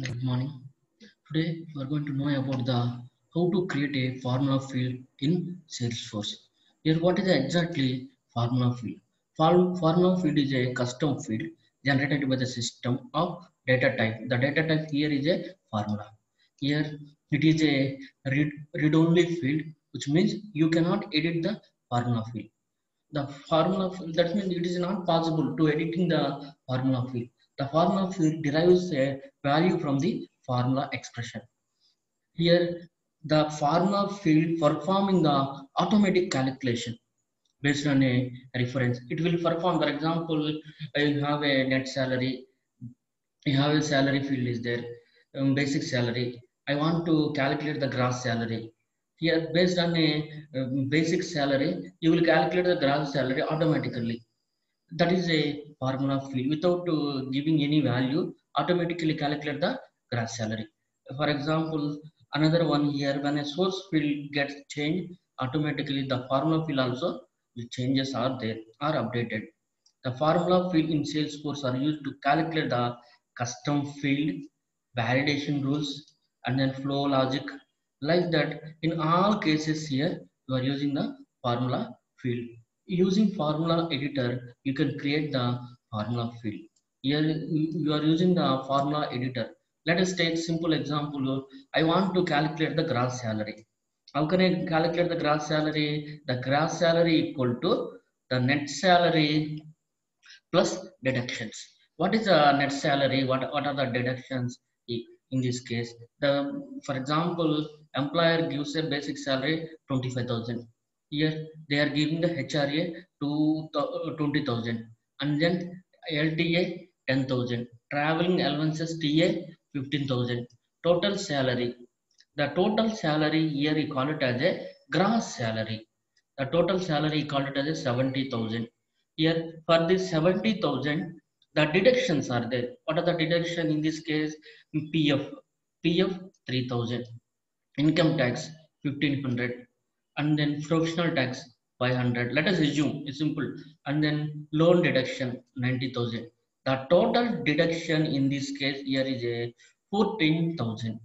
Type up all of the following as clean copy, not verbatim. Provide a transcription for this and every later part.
Good morning. Today we are going to know about the how to create a formula field in Salesforce. Here, what is exactly formula field? Formula field is a custom field generated by the system of data type. The data type here is a formula. Here it is a read-only field, which means you cannot edit the formula field. The formula field, that means it is not possible to editing the formula field. The formula field derives a value from the formula expression. Here, the formula field performing the automatic calculation based on a reference. It will perform, for example, you have a net salary, you have a salary field is there, basic salary. I want to calculate the gross salary. Here, based on a basic salary, you will calculate the gross salary automatically. That is a formula field without giving any value, automatically calculate the gross salary. For example, another one here, when a source field gets changed, automatically the formula field also, the changes are there, are updated. The formula field in Salesforce are used to calculate the custom field, validation rules, and then flow logic. Like that, in all cases here, you are using the formula field. Using formula editor, you can create the formula field. Here you are using the formula editor. Let us take simple example. I want to calculate the gross salary. How can I calculate the gross salary? The gross salary equal to the net salary plus deductions. What is the net salary? What are the deductions in this case? The, for example, employer gives a basic salary 25,000. Here they are giving the HRA to 20,000, and then LTA 10,000, traveling allowances TA 15,000. Total salary. The total salary here we call it as a gross salary. The total salary called it as a 70,000. Here for this 70,000, the deductions are there. What are the deduction in this case? PF 3,000, income tax 1,500, and then professional tax 500. Let us assume it's simple, and then loan deduction 90,000. The total deduction in this case here is a 14,000.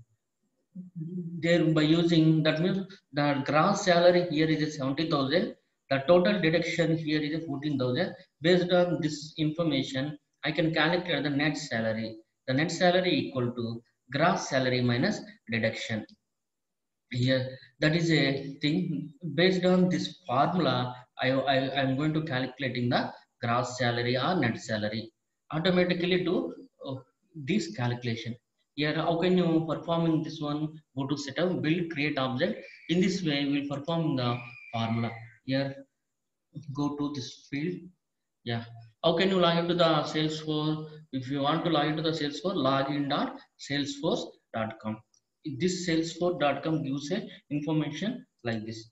There by using, that means the gross salary here is a 70,000, the total deduction here is a 14,000. Based on this information, I can calculate the net salary. The net salary equal to gross salary minus deduction. Here, that is a thing. Based on this formula, I'm going to calculating the gross salary or net salary. Automatically do this calculation. Here, how can you performing this one? Go to setup, build, create object. In this way, we'll perform the formula. Here, go to this field. Yeah, how can you log into the Salesforce? If you want to log into the Salesforce, login.salesforce.com. This salesforce.com gives a information like this.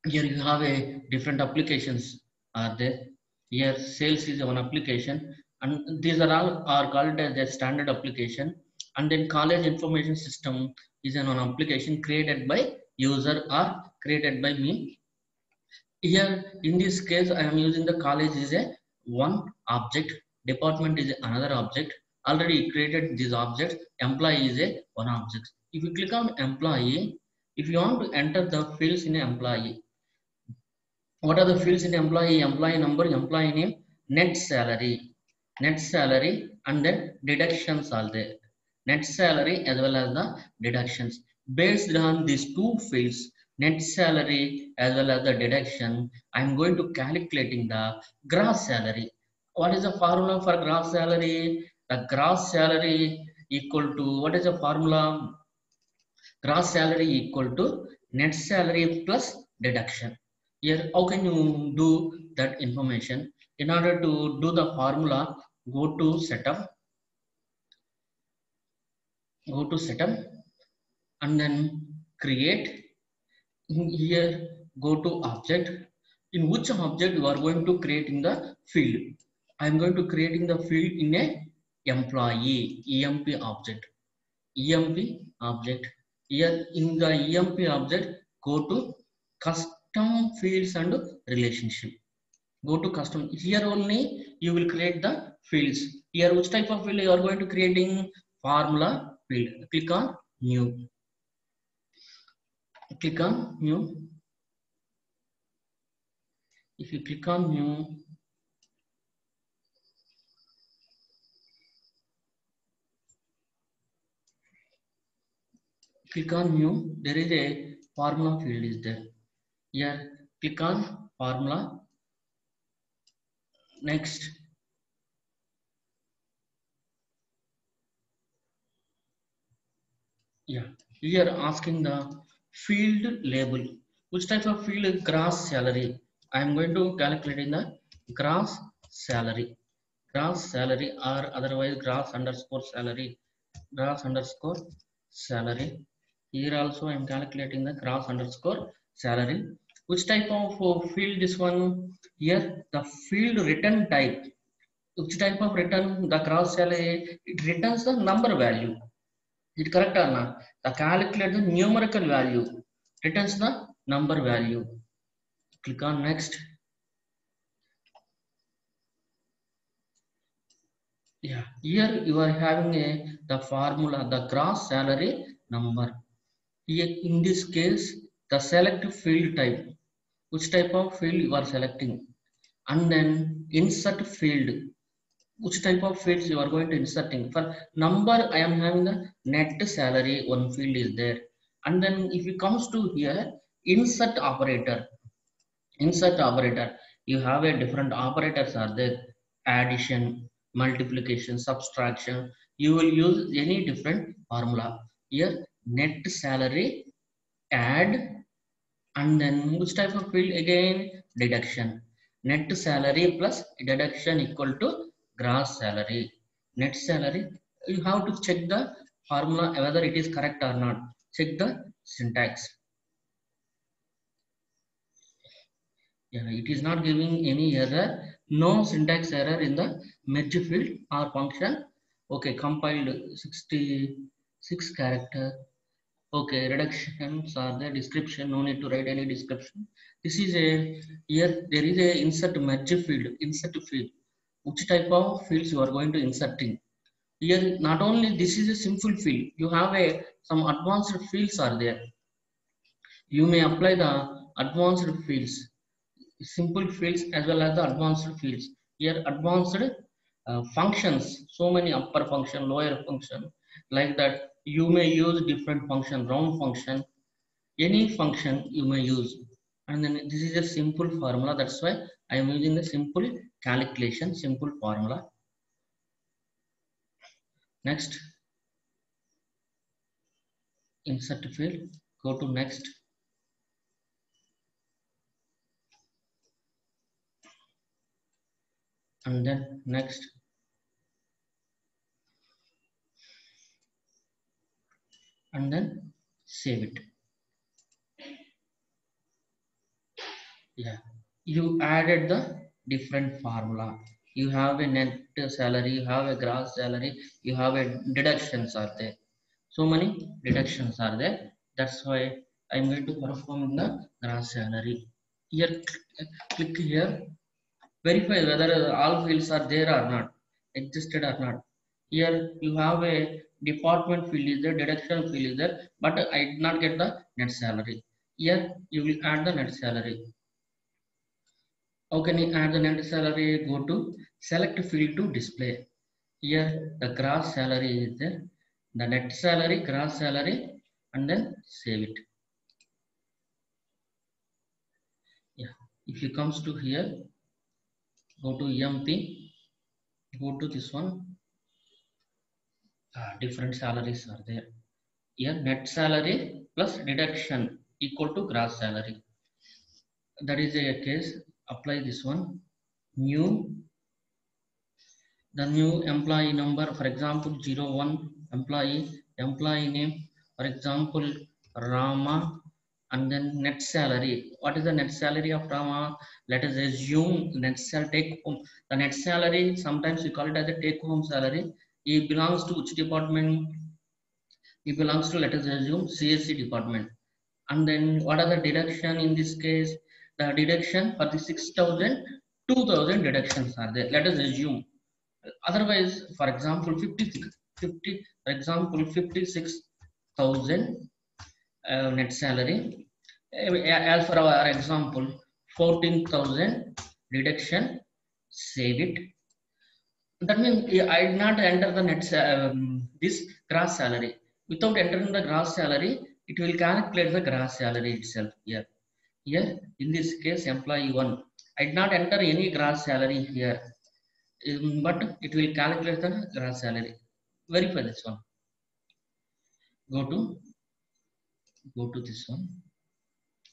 Here you have a different applications are there. Here sales is one application, and these are all are called as a standard application. And then college information system is an application created by user or created by me. Here in this case, I am using the college is a one object, department is another object. Already created these objects. Employee is a one object. If you click on employee, if you want to enter the fields in employee, what are the fields in employee? Employee number, employee name, net salary, and then deductions are there. Net salary as well as the deductions. Based on these two fields, net salary as well as the deduction, I am going to calculating the gross salary. What is the formula for gross salary? The gross salary equal to, what is the formula? Gross salary equal to net salary plus deduction. Here, how can you do that information? In order to do the formula, go to setup, and then create. Here, go to object. In which object you are going to create in the field? I am going to creating the field in a employee EMP object. Here in the EMP object, go to custom fields and relationship. Go to custom. Here only you will create the fields. Here, which type of field you are going to creating? Formula field. Click on new. Click on new. If you click on new, click on new, there is a formula field is there. Here, click on formula. Next, yeah, here asking the field label. Which type of field? Gross salary. I am going to calculate in the gross salary. Gross salary, or otherwise gross underscore salary. Gross underscore salary. Here also I am calculating the gross underscore salary. Which type of field this one? Here the field return type. Which type of return? The gross salary, it returns the number value. Is it correct or not? The calculate the numerical value, returns the number value. Click on next. Yeah, here you are having the formula, the gross salary number. Here in this case, the select field type. Which type of field you are selecting, and then insert field. Which type of fields you are going to inserting? For number, I am having the net salary, one field is there. And then if it comes to here, insert operator. Insert operator, you have a different operators are there. Addition, multiplication, subtraction. You will use any different formula. Here, net salary, add, and then which type of field? Again, deduction. Net salary plus deduction equal to gross salary. Net salary, you have to check the formula whether it is correct or not. Check the syntax. Yeah, it is not giving any error. No syntax error in the merge field or function. Okay, compiled 66 character. Okay, reductions are the description. No need to write any description. This is a, here there is a insert merge field. Insert field. Which type of fields you are going to inserting? Here not only this is a simple field. You have a some advanced fields are there. You may apply the advanced fields, simple fields as well as the advanced fields. Here advanced functions, so many upper function, lower function, like that. You may use different function, round function, any function you may use. And then this is a simple formula, that's why I am using the simple calculation, simple formula. Next, insert field, go to next. And then next, and then save it. Yeah, you added the different formula. You have a net salary, you have a gross salary, you have a deductions are there. So many deductions are there. That's why I'm going to perform the gross salary. Here, click here, verify whether all fields are there or not, existed or not. Here you have a department field is there, deduction field is there, but I did not get the net salary. Here you will add the net salary. How can you add the net salary? Go to select field to display. Here the gross salary is there, the net salary, gross salary, and then save it. Yeah. If you comes to here, go to EMP, go to this one. Different salaries are there. Here net salary plus deduction equal to gross salary. That is a case. Apply this one. New, the new employee number, for example 01 employee name, for example Rama, and then net salary. What is the net salary of Rama? Let us assume net salary, take home. The net salary, sometimes we call it as a take home salary. It belongs to which department? It belongs to, let us assume, CSC department. And then what are the deduction in this case? The deduction for the 6,000, 2,000 deductions are there. Let us assume Otherwise, for example, 56,000 net salary. As for our example, 14,000 deduction, save it. That means I did not enter the this gross salary. Without entering the gross salary, it will calculate the gross salary itself here. Here, in this case, employee one, I did not enter any gross salary here, but it will calculate the gross salary. Verify this one. Go to this one.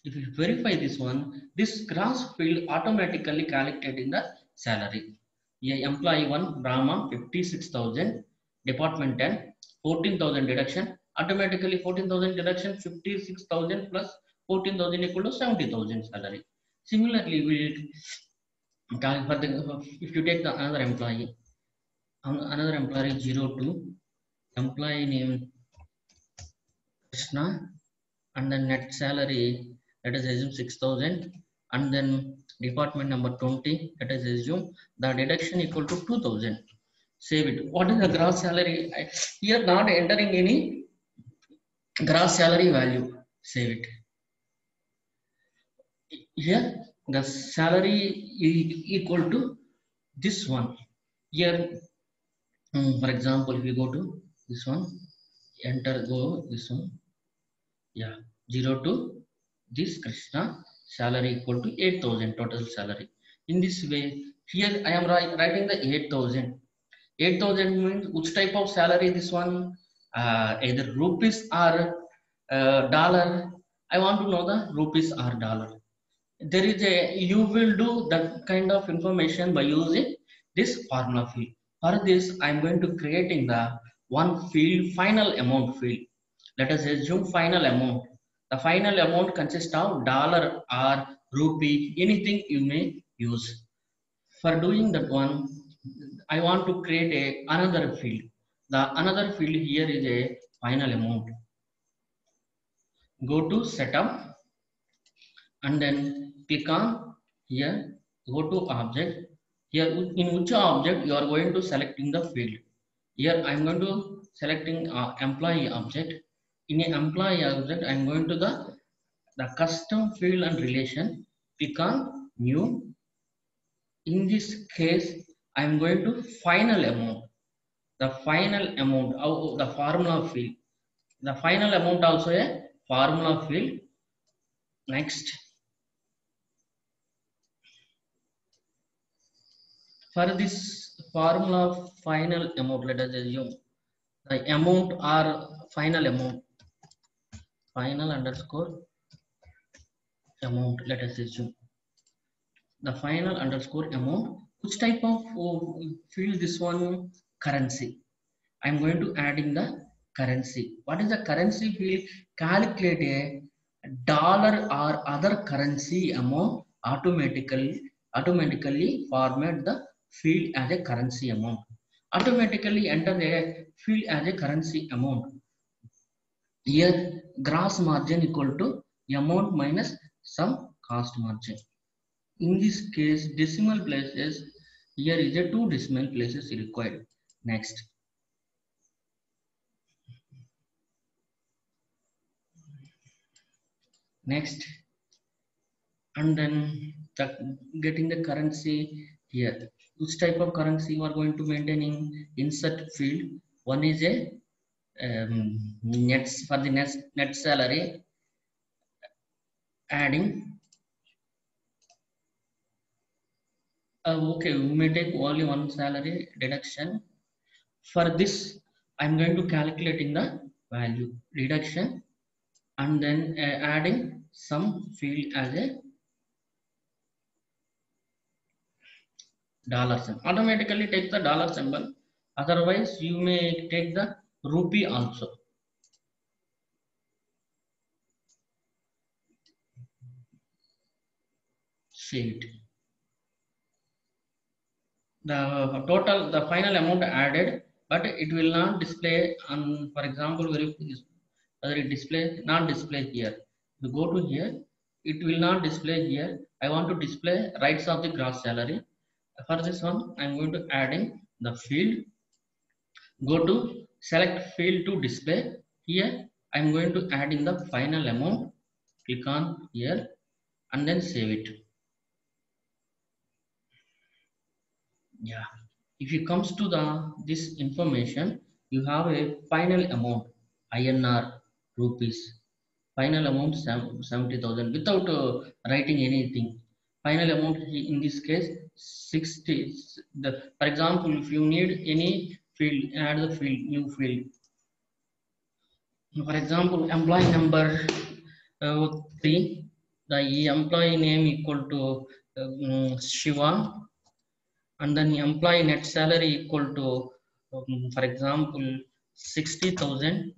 If you verify this one, this gross field automatically calculated in the salary. Yeah, employee 1, Brahma, 56,000, department 10, 14,000 deduction, automatically 14,000 deduction, 56,000 plus 14,000 equal to 70,000 salary. Similarly, for the, if you take the another employee 02, employee name Krishna, and then net salary, let us assume 6,000, and then department number 20, let us assume the deduction equal to 2,000. Save it. What is the gross salary? Here not entering any gross salary value. Save it. Here the salary equal to this one. Here, for example, if you go to this one, enter go this one. Yeah, 02, this Krishna salary equal to 8,000 total salary. In this way, here I am writing the 8,000. 8,000 means which type of salary this one? Either rupees or dollar. I want to know the rupees or dollar. There is you will do that kind of information by using this formula field. For this, I am going to creating the one field, final amount field. Let us assume final amount. The final amount consists of dollar or rupee, anything you may use. For doing that one, I want to create another field. The another field here is a final amount. Go to setup and then click on here. Go to object. Here in which object you are going to selecting the field. Here I am going to selecting employee object. In an employee object, I am going to the custom field and relation. Click on new. In this case, I am going to final amount. The final amount of the formula field. The final amount also a formula field. Next, for this formula final amount, let us assume the amount or final amount, final underscore amount. Let us assume the final underscore amount. Which type of field this one? Currency. I'm going to add in the currency. What is the currency field? Calculate a dollar or other currency amount automatically format the field as a currency amount. Automatically enter the field as a currency amount. Here gross margin equal to amount minus some cost margin. In this case, decimal places, here is a 2 decimal places required. Next. Next. And then getting the currency here. Which type of currency you are going to maintain in insert field? One is a nets for the net salary, adding okay, we may take only one salary deduction. For this, I'm going to calculate in the value reduction and then adding some field as a dollar symbol. Automatically take the dollar symbol. Otherwise, you may take the rupee also. Save it. The total, the final amount added, but it will not display on, for example, whether it display, not display here. You go to here, it will not display here. I want to display rights of the gross salary. For this one, I'm going to adding the field, go to select field to display. Here I'm going to add in the final amount. Click on here and then save it. Yeah, if you comes to the this information, you have a final amount INR rupees, final amount 70,000 without writing anything. Final amount in this case 60. The, for example, if you need any field, add the field, new field. For example, employee number 3, the employee name equal to Shiva, and then employee net salary equal to, for example, 60,000,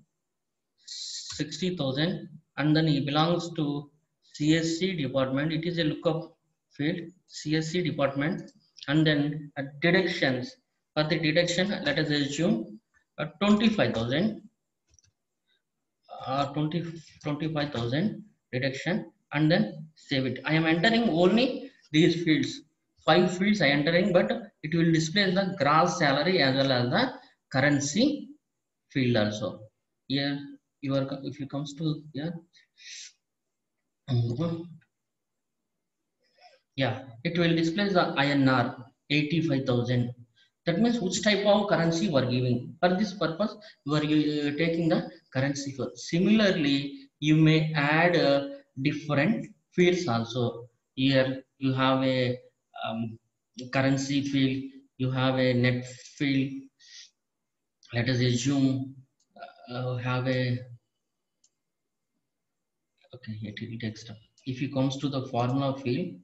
60,000, and then he belongs to CSC department. It is a lookup field, CSC department, and then deductions. For the deduction, let us assume 25,000. 25,000 deduction and then save it. I am entering only these fields. 5 fields I am entering, but it will display the gross salary as well as the currency field also. Here, if you comes to here, yeah, it will display the INR 85,000. That means which type of currency we are giving. For this purpose, you are taking the currency for. Similarly, you may add different fields also. Here you have a currency field, you have a net field. Let us assume have a okay. It takes time. If you comes to the formula field,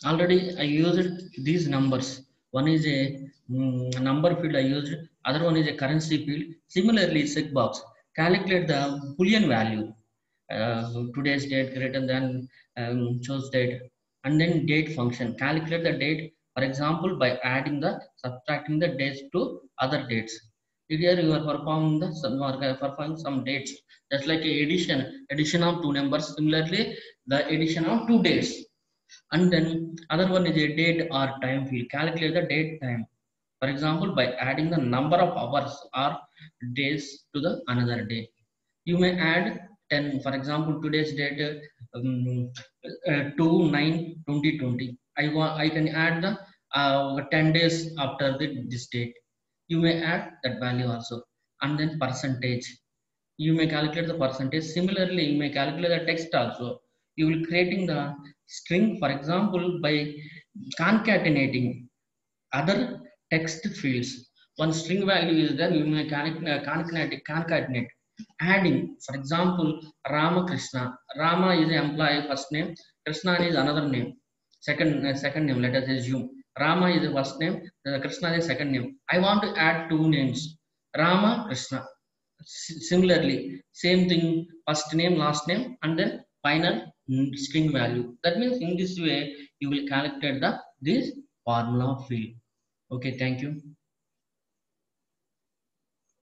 already I used these numbers. One is a number field I used, other one is a currency field. Similarly, checkbox calculate the boolean value, today's date greater than choose date, and then date function calculate the date, for example, by adding the subtracting the dates to other dates. Here you are performing some dates, just like a addition of two numbers. Similarly, the addition of two dates. And then other one is a date or time field, calculate the date time, for example, by adding the number of hours or days to the another day. You may add 10, for example, today's date 2/9/2020. I can add the 10 days after this date. You may add that value also. And then percentage, you may calculate the percentage. Similarly, you may calculate the text also. You will creating the string, for example, by concatenating other text fields. One string value is there, you may concatenate adding, for example, Ramakrishna. Rama is an employee first name, Krishna is another name, second name. Let us assume Rama is the first name, Krishna is second name. I want to add two names, Rama, Krishna. Similarly, same thing, first name, last name, and then final string value. That means in this way you will calculate the this formula field. Okay, thank you.